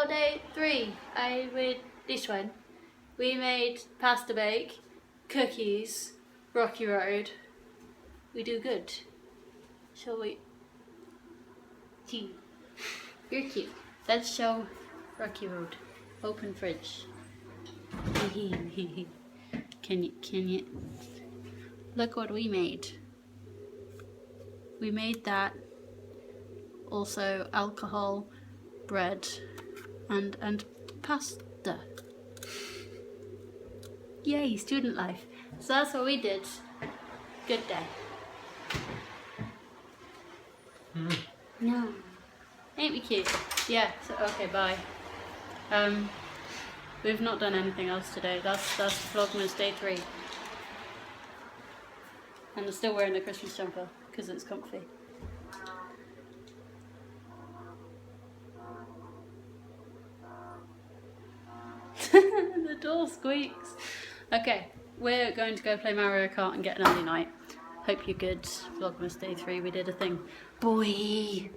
for day 3. I made this one. We made pasta bake, cookies, Rocky Road. We do good. Shall we? Cute. You're cute. Let's show Rocky Road. Open fridge. Can you? Look what we made. We made that. Also alcohol, bread, and pasta. Yay, student life. So that's what we did. Good day. No. Ain't we cute? Yeah, so okay, bye. We've not done anything else today. That's vlogmas day 3. And I'm still wearing the Christmas jumper because it's comfy. The door squeaks. Okay, we're going to go play Mario Kart and get an early night. Hope you're good. Vlogmas day 3, we did a thing. Boy!